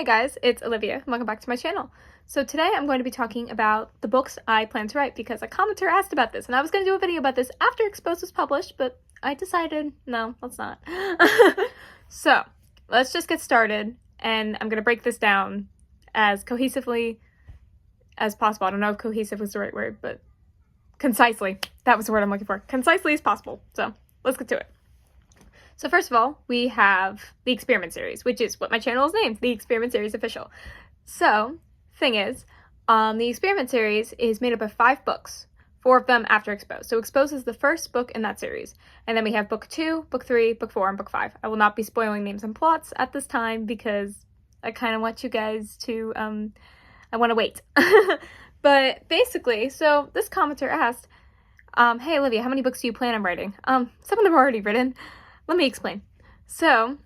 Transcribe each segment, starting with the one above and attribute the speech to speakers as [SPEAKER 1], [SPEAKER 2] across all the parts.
[SPEAKER 1] Hi guys, it's Olivia. Welcome back to my channel. So today I'm going to be talking about the books I plan to write because a commenter asked about this and I was going to do a video about this after Exposed was published, but I decided, no, let's not. So let's just get started and I'm going to break this down as cohesively as possible. I don't know if cohesive was the right word, but concisely. That was the word I'm looking for. Concisely as possible. So let's get to it. So first of all, we have the Experiment Series, which is what my channel is named, the Experiment Series Official. So, thing is, the Experiment Series is made up of 5 books, 4 of them after Exposed. So Exposed is the first book in that series. And then we have Book 2, Book 3, Book 4, and Book 5. I will not be spoiling names and plots at this time because I kind of want you guys to, I want to wait. But basically, so this commenter asked, hey Olivia, how many books do you plan on writing? Some of them are already written. Let me explain. So,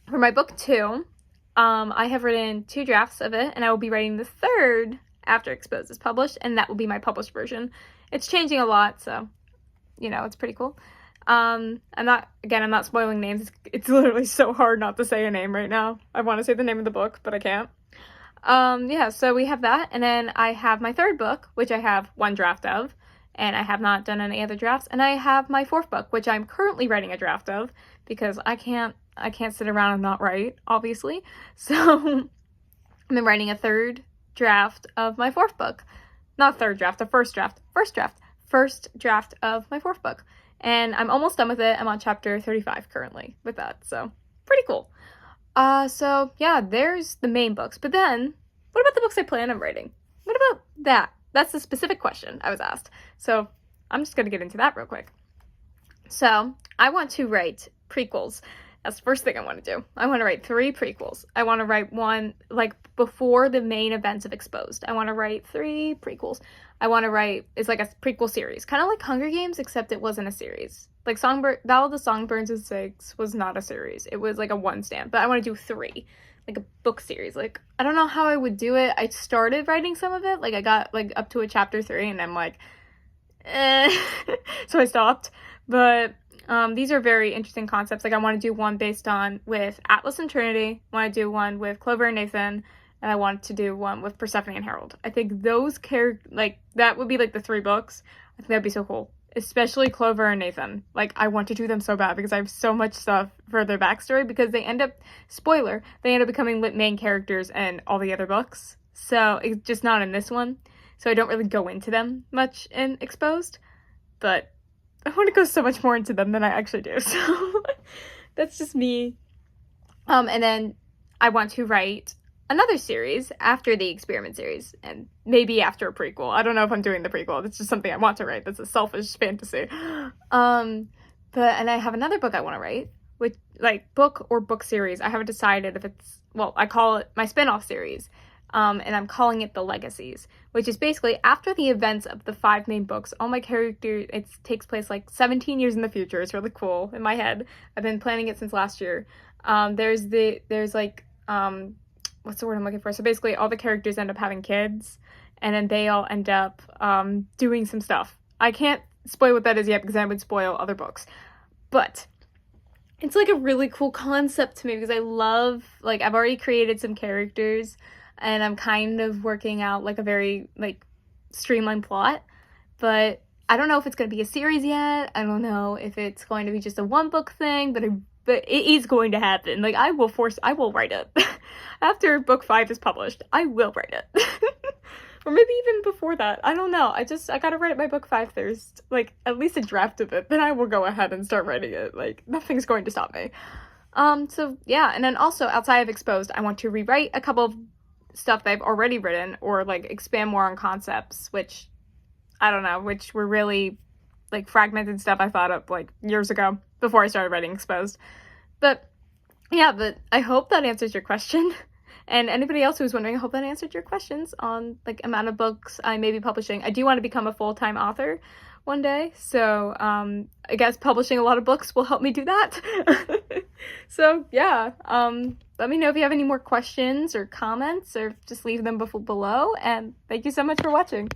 [SPEAKER 1] for my book 2, I have written 2 drafts of it, and I will be writing the 3rd after Exposed is published, and that will be my published version. It's changing a lot, so, you know, it's pretty cool. I'm not spoiling names. It's literally so hard not to say a name right now. I want to say the name of the book, but I can't. Yeah, so we have that, and then I have my 3rd book, which I have 1 draft of. And I have not done any other drafts. And I have my 4th book, which I'm currently writing a draft of because I can't sit around and not write, obviously. So I've been writing a 3rd draft of my 4th book. Not 3rd draft, the first draft. First draft of my 4th book. And I'm almost done with it. I'm on chapter 35 currently with that. So pretty cool. So yeah, there's the main books. But then, what about the books I plan on writing? What about that? That's the specific question I was asked. So I'm just going to get into that real quick. So I want to write prequels. That's the first thing I want to do. I want to write 3 prequels. I want to write one, like, before the main events of Exposed. I want to write 3 prequels. I want to write, it's like a prequel series. Kind of like Hunger Games, except it wasn't a series. Like Battle of the Songbirds and Six was not a series. It was like a one stand. But I want to do 3. Like a book series. Like, I don't know how I would do it. I started writing some of it. Like, I got, like, up to a chapter 3, and I'm like, so I stopped. But, these are very interesting concepts. Like, I want to do one based on, with Atlas and Trinity. I want to do one with Clover and Nathan. And I want to do one with Persephone and Harold. I think those like, that would be, like, the 3 books. I think that'd be so cool. Especially Clover and Nathan. Like, I want to do them so bad because I have so much stuff for their backstory because they end up, spoiler, they end up becoming main characters in all the other books. So, it's just not in this one. So I don't really go into them much in Exposed. But I want to go so much more into them than I actually do. So, that's just me. And then I want to write another series after the Experiment Series, and maybe after a prequel. I don't know if I'm doing the prequel. It's just something I want to write. That's a selfish fantasy. And I have another book I want to write, which, like, book or book series. I haven't decided if it's, well, I call it my spin-off series, and I'm calling it The Legacies, which is basically after the events of the 5 main books. All my characters, it takes place like 17 years in the future. It's really cool in my head. I've been planning it since last year. What's the word I'm looking for? So basically all the characters end up having kids, and then they all end up doing some stuff. I can't spoil what that is yet because I would spoil other books. But it's like a really cool concept to me because I love, like, I've already created some characters and I'm kind of working out like a very, like, streamlined plot. But I don't know if it's going to be a series yet. I don't know if it's going to be just a 1-book thing, but it is going to happen. Like, I will write it. After book 5 is published, I will write it. Or maybe even before that. I don't know. I gotta write my book 5 first. Like, at least a draft of it. Then I will go ahead and start writing it. Like, nothing's going to stop me. So, yeah. And then also, outside of Exposed, I want to rewrite a couple of stuff that I've already written. Or, like, expand more on concepts, which, I don't know, which were really, like, fragmented stuff I thought of, like, years ago. Before I started writing Exposed. But yeah, but I hope that answers your question. And anybody else who's wondering, I hope that answered your questions on, like, amount of books I may be publishing. I do want to become a full-time author one day. So I guess publishing a lot of books will help me do that. So yeah, let me know if you have any more questions or comments, or just leave them below. And thank you so much for watching.